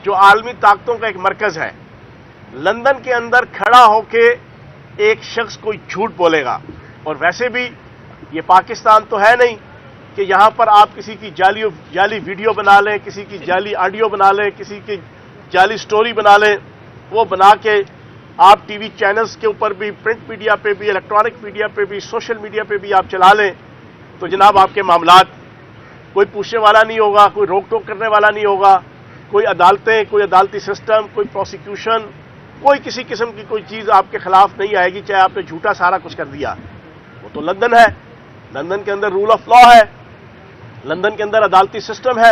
جو عالمی طاقتوں کا ایک مرکز ہے، لندن کے اندر کھڑا ہو کے ایک شخص کوئی جھوٹ بولے گا. اور ویسے بھی یہ پاکستان تو ہے نہیں کہ یہاں پر آپ کسی کی جعلی ویڈیو بنا لیں، کسی کی جعلی آڈیو بنا لیں، کسی کی جعلی سٹوری بنا لیں، وہ بنا کے آپ ٹی وی چینلز کے اوپر بھی، پرنٹ میڈیا پہ بھی، الیکٹرانک میڈیا پہ بھی، سوشل میڈیا پہ بھی آپ چلا لیں تو جناب آپ کے معاملات کوئی پوچھنے والا نہیں ہوگا، کوئی روک ٹوک کرنے والا نہیں ہوگا، کوئی عدالتیں، کوئی عدالتی سسٹم، کوئی پروسیکیوشن، کوئی کسی قسم کی کوئی چیز آپ کے خلاف نہیں آئے گی، چاہے آپ نے جھوٹا سارا کچھ کر دیا. وہ تو لندن ہے، لندن کے اندر رول آف لا ہے، لندن کے اندر عدالتی سسٹم ہے.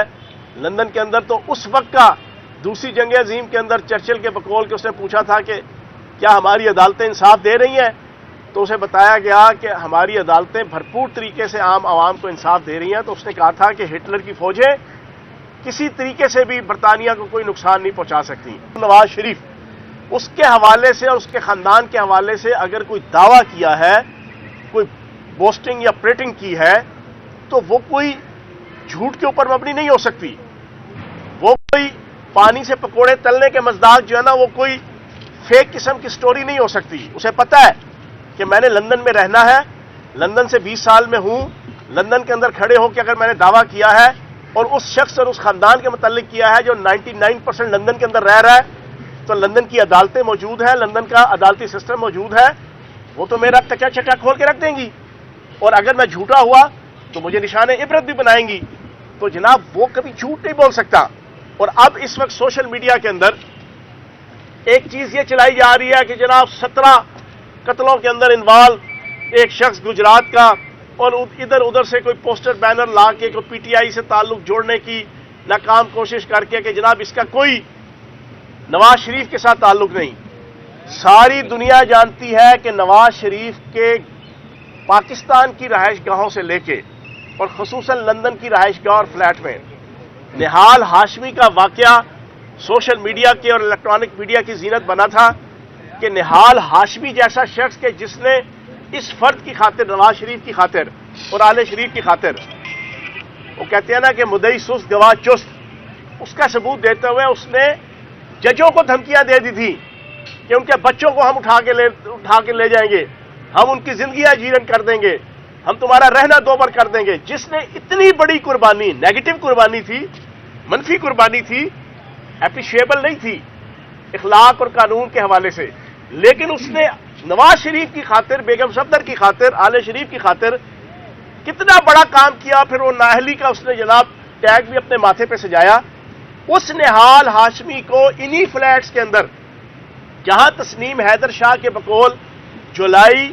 لندن کے اندر تو اس وقت کا دوسری جنگ عظیم کے اندر چرچل کے بقول کے اس نے پوچھا تھا کہ کیا ہماری عدالتیں انصاف دے رہی ہیں، تو اسے بتایا گیا کہ ہماری عدالتیں بھرپور طریقے سے عام عوام کو انصاف دے رہی ہیں. تو اس نے کہا تھا کہ ہٹلر کی فوجیں کسی طریقے سے بھی برطانیہ کو کوئی نقصان نہیں پہنچا سکتی. نواز شریف اس کے حوالے سے اور اس کے خاندان کے حوالے سے اگر کوئی دعویٰ کیا ہے، کوئی بوسٹنگ یا پریٹنگ کی ہے، تو وہ کوئی جھوٹ کے اوپر مبنی نہیں ہو سکتی. وہ کوئی پانی سے پکوڑے تلنے کے مزداق جو ہے نا، وہ کوئی فیک قسم کی سٹوری نہیں ہو سکتی. اسے پتا ہے کہ میں نے لندن میں رہنا ہے، لندن سے 20 سال میں ہوں، لندن کے اندر کھڑے ہو کے اگر میں نے دعویٰ کیا ہے اور اس شخص اور اس خاندان کے متعلق کیا ہے جو 99% لندن کے اندر رہ رہا ہے، تو لندن کی عدالتیں موجود ہیں، لندن کا عدالتی سسٹم موجود ہے، وہ تو میرا کچا چٹا کھول کے رکھ دیں گی. اور اگر میں جھوٹا ہوا تو مجھے نشان عبرت بھی بنائیں گی. تو جناب وہ کبھی جھوٹ نہیں بول سکتا. اور اب اس وقت سوشل میڈیا کے اندر ایک چیز یہ چلائی جا رہی ہے کہ جناب 17 قتلوں کے اندر انوالو ایک شخص گجرات کا، اور ادھر ادھر سے کوئی پوسٹر بینر لا کے کوئی پی ٹی آئی سے تعلق جوڑنے کی ناکام کوشش کر کے کہ جناب اس کا کوئی نواز شریف کے ساتھ تعلق نہیں. ساری دنیا جانتی ہے کہ نواز شریف کے پاکستان کی رہائش گاہوں سے لے کے اور خصوصاً لندن کی رہائش گاہ اور فلیٹ میں نہال ہاشمی کا واقعہ سوشل میڈیا کے اور الیکٹرانک میڈیا کی زینت بنا تھا کہ نہال ہاشمی جیسا شخص کہ جس نے اس فرد کی خاطر، نواز شریف کی خاطر اور آل شریف کی خاطر، وہ کہتے ہیں نا کہ مدعی سست گواہ چست، اس کا ثبوت دیتے ہوئے اس نے ججوں کو دھمکیاں دے دی تھی کہ ان کے بچوں کو ہم اٹھا کے لے جائیں گے، ہم ان کی زندگیاں جیرن کر دیں گے، ہم تمہارا رہنا دوبر کر دیں گے. جس نے اتنی بڑی قربانی، نیگیٹو قربانی تھی، منفی قربانی تھی، اپریشیبل نہیں تھی اخلاق اور قانون کے حوالے سے، لیکن اس نے نواز شریف کی خاطر، بیگم صفدر کی خاطر، آل شریف کی خاطر کتنا بڑا کام کیا. پھر وہ نااہلی کا اس نے جناب ٹیگ بھی اپنے ماتھے پہ سجایا. اس نہال ہاشمی کو انہی فلیٹس کے اندر جہاں تسنیم حیدر شاہ کے بقول جولائی،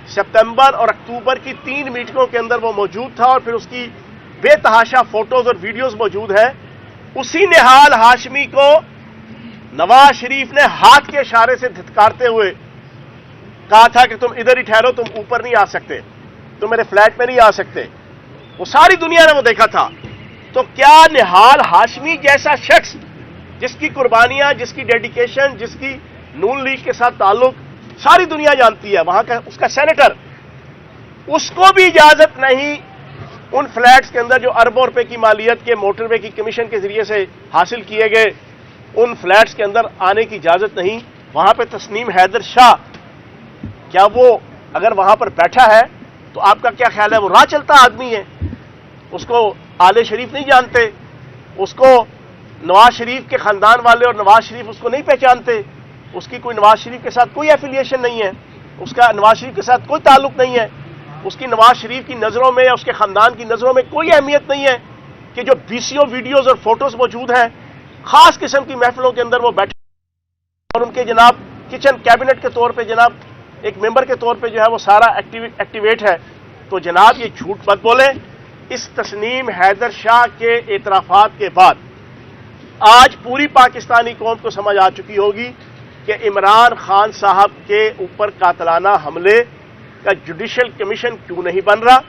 ستمبر اور اکتوبر کی 3 میٹنگوں کے اندر وہ موجود تھا، اور پھر اس کی بے تحاشا فوٹوز اور ویڈیوز موجود ہیں، اسی نہال ہاشمی کو نواز شریف نے ہاتھ کے اشارے سے دھتکارتے ہوئے کہا تھا کہ تم ادھر ہی ٹھہرو، تم اوپر نہیں آ سکتے، تم میرے فلیٹ میں نہیں آ سکتے. وہ ساری دنیا نے وہ دیکھا تھا. تو کیا نہال ہاشمی جیسا شخص جس کی قربانیاں، جس کی ڈیڈیکیشن، جس کی نون لیگ کے ساتھ تعلق ساری دنیا جانتی ہے، وہاں کا اس کا سینیٹر، اس کو بھی اجازت نہیں ان فلیٹس کے اندر جو اربوں روپے کی مالیت کے موٹر وے کی کمیشن کے ذریعے سے حاصل کیے گئے، ان فلیٹس کے اندر آنے کی اجازت نہیں. وہاں پہ تسنیم حیدر شاہ، کیا وہ اگر وہاں پر بیٹھا ہے تو آپ کا کیا خیال ہے؟ وہ راہ چلتا آدمی ہے، اس کو آل شریف نہیں جانتے، اس کو نواز شریف کے خاندان والے اور نواز شریف اس کو نہیں پہچانتے، اس کی کوئی نواز شریف کے ساتھ کوئی ایفیلیشن نہیں ہے، اس کا نواز شریف کے ساتھ کوئی تعلق نہیں ہے، اس کی نواز شریف کی نظروں میں یا اس کے خاندان کی نظروں میں کوئی اہمیت نہیں ہے کہ جو ویڈیو ویڈیوز اور فوٹوز موجود ہیں خاص قسم کی محفلوں کے اندر وہ بیٹھے اور ان کے جناب کچن کیبنٹ کے طور پہ جناب ایک ممبر کے طور پہ جو ہے وہ سارا ایکٹیویٹ ہے. تو جناب یہ جھوٹ مت بولے. اس تسنیم حیدر شاہ کے اعترافات کے بعد آج پوری پاکستانی قوم کو سمجھ آ چکی ہوگی کہ عمران خان صاحب کے اوپر قاتلانہ حملے کا جوڈیشل کمیشن کیوں نہیں بن رہا.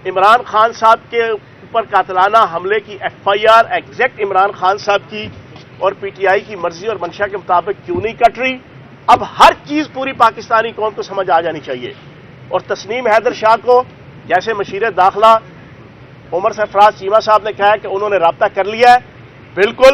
عمران خان صاحب کے اوپر قاتلانہ حملے کی F I R exact Imran Khan صاحب کی اور پی ٹی آئی کی مرضی اور منشا کے مطابق کیوں نہیں کٹ رہی. اب ہر چیز پوری پاکستانی قوم کو سمجھ آ جانی چاہیے. اور تسنیم حیدر شاہ کو جیسے مشیر داخلہ عمر سرفراز چیمہ صاحب نے کہا کہ انہوں نے رابطہ کر لیا ہے، بالکل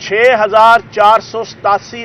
6,487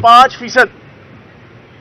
5%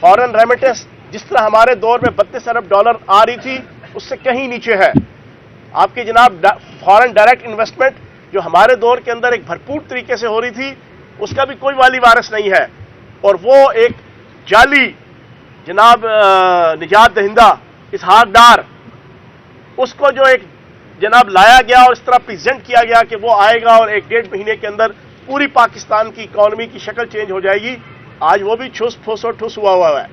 فارن ریمیٹنس جس طرح ہمارے دور میں 32 ارب ڈالر آ رہی تھی اس سے کہیں نیچے ہے. آپ کی جناب فارن ڈائریکٹ انویسٹمنٹ جو ہمارے دور کے اندر ایک بھرپور طریقے سے ہو رہی تھی اس کا بھی کوئی والی وارث نہیں ہے. اور وہ ایک جعلی جناب نجات دہندہ اسحاق ڈار اس کو جو ایک جناب لایا گیا اور اس طرح پریزنٹ کیا گیا کہ وہ آئے گا اور 1-1.5 مہینے کے اندر پوری پاکستان کی اکانومی کی شکل چینج ہو جائے گی. آج وہ بھی ٹھوس پھوس اور ٹھوس ہوا ہے.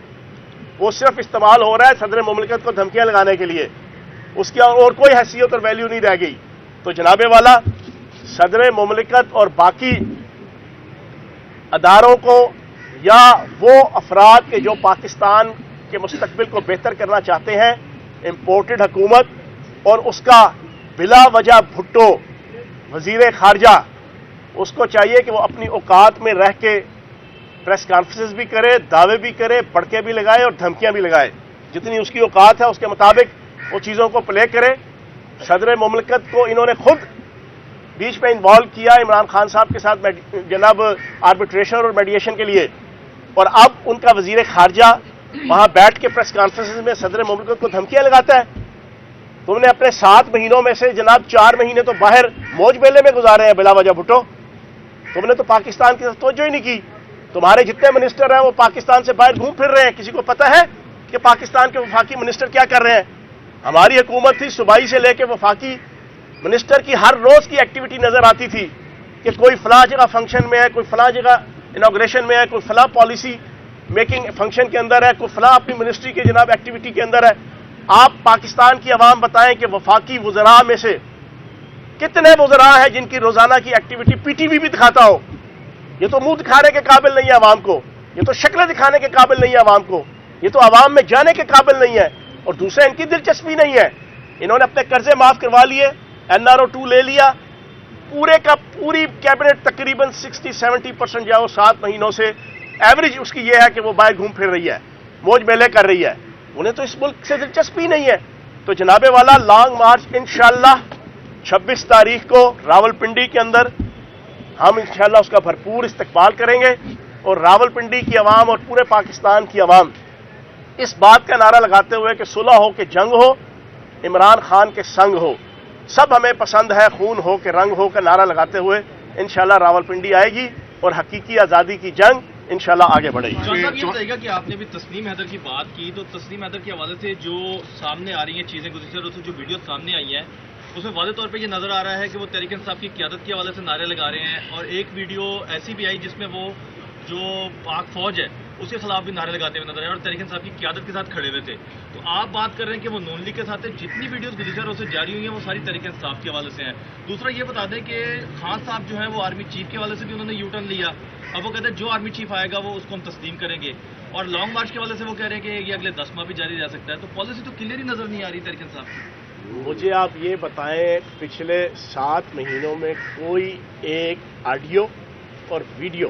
وہ صرف استعمال ہو رہا ہے صدر مملکت کو دھمکیاں لگانے کے لیے. اس کی اور کوئی حیثیت اور ویلیو نہیں رہ گئی. تو جناب والا صدر مملکت اور باقی اداروں کو یا وہ افراد کے جو پاکستان کے مستقبل کو بہتر کرنا چاہتے ہیں امپورٹڈ حکومت اور اس کا بلا وجہ بھٹو وزیر خارجہ اس کو چاہیے کہ وہ اپنی اوقات میں رہ کے پریس کانفرنس بھی کرے دعوے بھی کرے پڑکے بھی لگائے اور دھمکیاں بھی لگائے. جتنی اس کی اوقات ہے اس کے مطابق وہ چیزوں کو پلے کرے. صدر مملکت کو انہوں نے خود بیچ میں انوالو کیا عمران خان صاحب کے ساتھ جناب آربیٹریشن اور میڈیشن کے لیے اور اب ان کا وزیر خارجہ وہاں بیٹھ کے پریس کانفرنس میں صدر مملکت کو دھمکیاں لگاتا ہے. تم نے اپنے 7 مہینوں میں سے جناب 4 مہینے تو باہر موج میلے میں گزارے ہیں بلا وجہ بھٹو. تم نے تو پاکستان کی طرف توجہ ہی نہیں کی. تمہارے جتنے منسٹر ہیں وہ پاکستان سے باہر گھوم پھر رہے ہیں. کسی کو پتا ہے کہ پاکستان کے وفاقی منسٹر کیا کر رہے ہیں؟ ہماری حکومت تھی صوبائی سے لے کے وفاقی منسٹر کی ہر روز کی ایکٹیویٹی نظر آتی تھی کہ کوئی فلاں جگہ فنکشن میں ہے, کوئی فلاں جگہ انوگریشن میں ہے, کوئی فلاں پالیسی میکنگ فنکشن کے اندر ہے, کوئی فلاں اپنی منسٹری کے جناب ایکٹیویٹی کے اندر ہے. آپ پاکستان کی عوام بتائیں کہ وفاقی وزراء میں سے کتنے وزراء ہیں جن کی روزانہ کی ایکٹیویٹی پی ٹی وی بھی دکھاتا ہو؟ یہ تو منہ دکھانے کے قابل نہیں ہے عوام کو, یہ تو شکلیں دکھانے کے قابل نہیں ہے عوام کو, یہ تو عوام میں جانے کے قابل نہیں ہے. اور دوسرا ان کی دلچسپی نہیں ہے. انہوں نے اپنے قرضے معاف کروا لیے, NRO2 لے لیا, پورے کا پوری کیبنٹ تقریباً 60-70% جاؤ 7 مہینوں سے ایوریج اس کی یہ ہے کہ وہ باہر گھوم پھر رہی ہے, موج میلے کر رہی ہے. انہیں تو اس ملک سے دلچسپی نہیں ہے. تو جناب والا لانگ مارچ انشاءاللہ 26 تاریخ کو راولپنڈی کے اندر ہم انشاءاللہ اس کا بھرپور استقبال کریں گے اور راولپنڈی کی عوام اور پورے پاکستان کی عوام اس بات کا نعرہ لگاتے ہوئے کہ صلح ہو کہ جنگ ہو, عمران خان کے سنگ ہو, سب ہمیں پسند ہے, خون ہو کہ رنگ ہو کا نعرہ لگاتے ہوئے انشاءاللہ راولپنڈی آئے گی اور حقیقی آزادی کی جنگ انشاءاللہ آگے بڑھے گی. یہ بتائے گا کہ آپ نے بھی تسنیم حیدر کی بات کی, تو تسنیم حیدر کے حوالے سے جو سامنے آ رہی ہیں چیزیں گزشتہ روز سے جو ویڈیو سامنے آئی ہیں اس میں واضح طور پہ یہ نظر آ رہا ہے کہ وہ تحریک انصاف کی قیادت کے حوالے سے نعرے لگا رہے ہیں, اور ایک ویڈیو ایسی بھی آئی جس میں وہ جو پاک فوج ہے اس کے خلاف بھی نعرے لگاتے ہوئے نظر آئے اور تحریک انصاف کی قیادت کے ساتھ کھڑے ہوئے تھے. تو آپ بات کر رہے ہیں کہ وہ نون لیگ کے ساتھ جتنی ویڈیوز گزشتہ روز سے جاری ہوئی ہیں وہ ساری تحریک انصاف کے حوالے سے ہیں. دوسرا یہ بتا دیں کہ خان صاحب جو ہیں وہ آرمی چیف کے حوالے سے بھی انہوں نے یو ٹرن لیا. اب وہ کہتے ہیں جو آرمی چیف آئے گا وہ اس کو ہم تسلیم کریں گے, اور لانگ مارچ کے حوالے سے وہ کہہ رہے ہیں کہ یہ اگلے 10 ماہ بھی جاری رہ سکتا ہے. تو پالیسی تو کلیئر ہی نظر نہیں آ رہی تحریک انصاف کی. مجھے آپ یہ بتائیں پچھلے 7 مہینوں میں کوئی ایک آڈیو اور ویڈیو,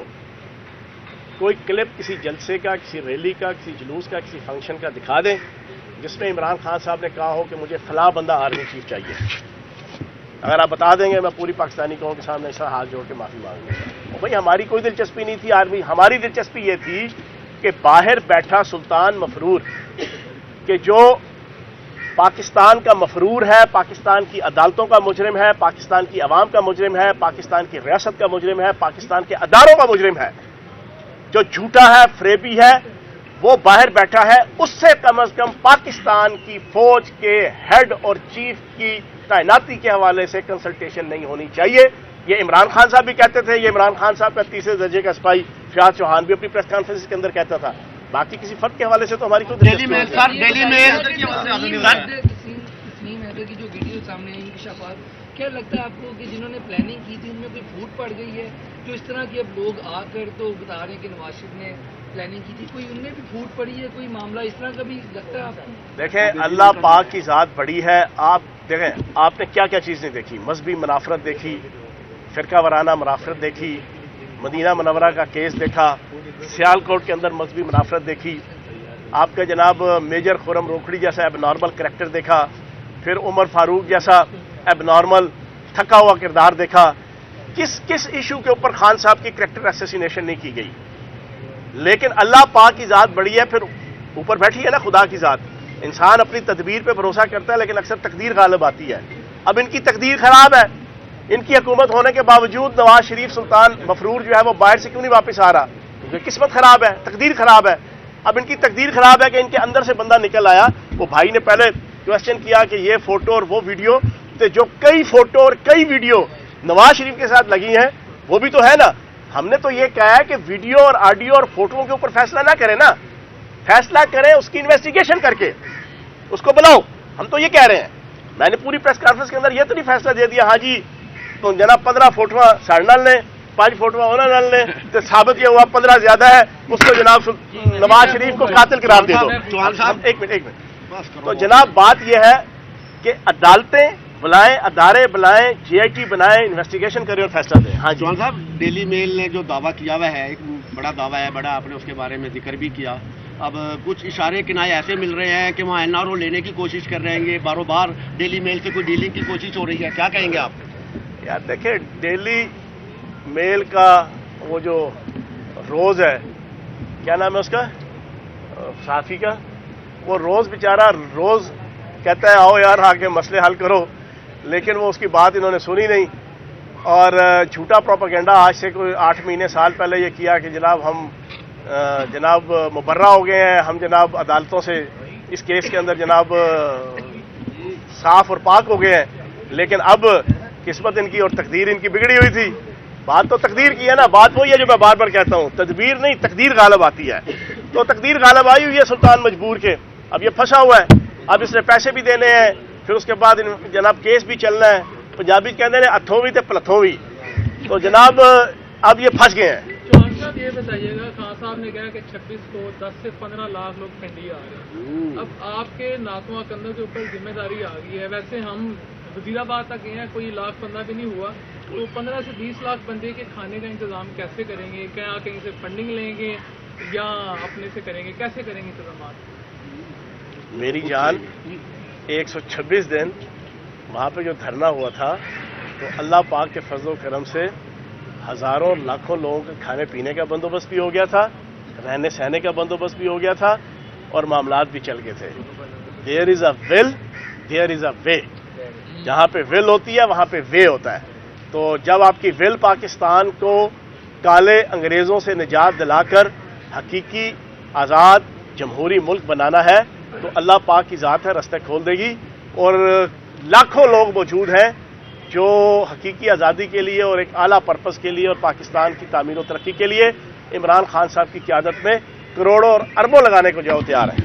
کوئی کلپ کسی جلسے کا, کسی ریلی کا, کسی جلوس کا, کسی فنکشن کا دکھا دیں جس میں عمران خان صاحب نے کہا ہو کہ مجھے فلاں بندہ آرمی چیف چاہیے. اگر آپ بتا دیں گے میں پوری پاکستانی قوم کے سامنے ایسا ہاتھ جوڑ کے معافی مانگ لوں گا. بھائی ہماری کوئی دلچسپی نہیں تھی آرمی, ہماری دلچسپی یہ تھی کہ باہر بیٹھا سلطان مفرور کہ جو پاکستان کا مفرور ہے, پاکستان کی عدالتوں کا مجرم ہے, پاکستان کی عوام کا مجرم ہے, پاکستان کی ریاست کا مجرم ہے, پاکستان کے اداروں کا مجرم ہے, جو جھوٹا ہے, فریبی ہے, وہ باہر بیٹھا ہے. اس سے کم از کم پاکستان کی فوج کے ہیڈ اور چیف کی تعیناتی کے حوالے سے کنسلٹیشن نہیں ہونی چاہیے. یہ عمران خان صاحب بھی کہتے تھے, یہ عمران خان صاحب کا تیسرے درجے کا سپاہی فیاض چوہان بھی اپنی پریس کانفرنس کے اندر کہتا تھا. باقی کسی فرد کے حوالے سے تو ہماری کوئی ڈیلی میل تسنیم حیدر کی جو ویڈیو سامنے آئی انکشافات, کیا لگتا ہے آپ کو کہ جنہوں نے پلاننگ کی تھی ان میں کوئی پھوٹ پڑ گئی ہے؟ جو اس طرح کے اب لوگ آ کر تو بتا رہے ہیں کہ نواز شریف نے پلاننگ کی تھی, کوئی ان میں بھی پھوٹ پڑی ہے, کوئی معاملہ اس طرح کا بھی لگتا ہے آپ کو؟ دیکھیں اللہ پاک کی ذات بڑی ہے. آپ دیکھیں آپ نے کیا کیا چیزیں دیکھی, مذہبی منافرت دیکھی, فرقہ وارانہ منافرت دیکھی, مدینہ منورہ کا کیس دیکھا, سیالکوٹ کے اندر مذہبی منافرت دیکھی, آپ کا جناب میجر خرم روکھڑی جیسا ایب نارمل کریکٹر دیکھا, پھر عمر فاروق جیسا ایب نارمل تھکا ہوا کردار دیکھا. کس ایشو کے اوپر خان صاحب کی کریکٹر اسیسینیشن نہیں کی گئی؟ لیکن اللہ پاک کی ذات بڑی ہے، پھر اوپر بیٹھی ہے نا خدا کی ذات. انسان اپنی تدبیر پہ بھروسہ کرتا ہے لیکن اکثر تقدیر غالب آتی ہے. اب ان کی تقدیر خراب ہے، ان کی حکومت ہونے کے باوجود نواز شریف سلطان مفرور جو ہے وہ باہر سے کیوں نہیں واپس آ رہا؟ کیونکہ قسمت خراب ہے، تقدیر خراب ہے. اب ان کی تقدیر خراب ہے کہ ان کے اندر سے بندہ نکل آیا. وہ بھائی نے پہلے کوشچن کیا کہ یہ فوٹو اور وہ ویڈیو، تو جو کئی فوٹو اور کئی ویڈیو نواز شریف کے ساتھ لگی ہیں وہ بھی تو ہے نا. ہم نے تو یہ کہا ہے کہ ویڈیو اور آڈیو اور فوٹوؤں کے اوپر فیصلہ نہ کریں نا، فیصلہ کریں اس کی انویسٹیگیشن کر کے، اس کو بلاؤ. ہم تو یہ کہہ رہے ہیں. میں نے پوری پریس کانفرنس کے اندر یہ تو نہیں فیصلہ دے دیا ہاں جی تو جناب 15 فوٹواں ساڑھے نال لیں، 5 فوٹواں انہوں نال لیں، تو ثابت یہ ہوا 15 زیادہ ہے، اس کو جناب نواز شریف کو قاتل قرار دے دو. ایک منٹ. تو جناب بات یہ ہے کہ عدالتیں بلائیں، ادارے بلائیں، جی آئی ٹی بنائیں، انویسٹیگیشن کریں اور فیصلہ دیں. ہاں چوہان صاحب، ڈیلی میل نے جو دعویٰ کیا ہوا ہے، ایک بڑا دعویٰ ہے، بڑا آپ نے اس کے بارے میں ذکر بھی کیا. اب کچھ اشارے کنائے ایسے مل رہے ہیں کہ وہاں NRO لینے کی کوشش کر رہے ہیں، باروبار بار ڈیلی میل سے کوئی ڈیلنگ کی کوشش ہو رہی ہے. کیا کہیں گے آپ؟ یار دیکھیں، ڈیلی میل کا وہ جو روز ہے، کیا نام ہے اس کا صحافی کا، وہ روز بیچارہ روز کہتا ہے آؤ یار آ کے مسئلے حل کرو، لیکن وہ اس کی بات انہوں نے سنی نہیں. اور جھوٹا پروپیگنڈا آج سے کوئی 8 مہینے سال پہلے یہ کیا کہ جناب ہم جناب مبرہ ہو گئے ہیں، ہم جناب عدالتوں سے اس کیس کے اندر جناب صاف اور پاک ہو گئے ہیں. لیکن اب قسمت ان کی اور تقدیر ان کی بگڑی ہوئی تھی. بات تو تقدیر کی ہے نا، بات وہی ہے جو میں بار بار کہتا ہوں، تدبیر نہیں تقدیر غالب آتی ہے. تو تقدیر غالب آئی ہوئی ہے سلطان مجبور کے، اب یہ پھنسا ہوا ہے. اب اس نے پیسے بھی دینے ہیں، پھر اس کے بعد جناب کیس بھی چلنا ہے. پنجابی کہتے ہیں ہتھوں بھی تے پلتھوں بھی. تو جناب اب یہ پھنس گئے ہیں. چوہان صاحب یہ بتائیے گا، خان صاحب نے کہا کہ 26 کو 10 سے 15 لاکھ لوگ پنڈی آ رہے ہیں. اب آپ کے ناکوں کندھوں کے اوپر ذمہ داری آ گئی ہے. ویسے ہم وزیر آباد تک گئے ہیں، کوئی 1,15 بھی نہیں ہوا. تو 15 سے 20 لاکھ بندے کے کھانے کا انتظام کیسے کریں گے؟ کیا کہیں سے فنڈنگ لیں گے یا اپنے سے کریں گے؟ کیسے کریں گے انتظامات؟ میری جان 126 دن وہاں پہ جو دھرنا ہوا تھا تو اللہ پاک کے فضل و کرم سے ہزاروں لاکھوں لوگوں کے کھانے پینے کا بندوبست بھی ہو گیا تھا، رہنے سہنے کا بندوبست بھی ہو گیا تھا، اور معاملات بھی چل گئے تھے. دیر از اے ول، دیر از اے وے. جہاں پہ ول ہوتی ہے وہاں پہ وے ہوتا ہے. تو جب آپ کی ول پاکستان کو کالے انگریزوں سے نجات دلا کر حقیقی آزاد جمہوری ملک بنانا ہے تو اللہ پاک کی ذات ہے، رستے کھول دے گی. اور لاکھوں لوگ موجود ہیں جو حقیقی آزادی کے لیے اور ایک اعلیٰ پرپز کے لیے اور پاکستان کی تعمیر و ترقی کے لیے عمران خان صاحب کی قیادت میں کروڑوں اور اربوں لگانے کو جو تیار ہیں.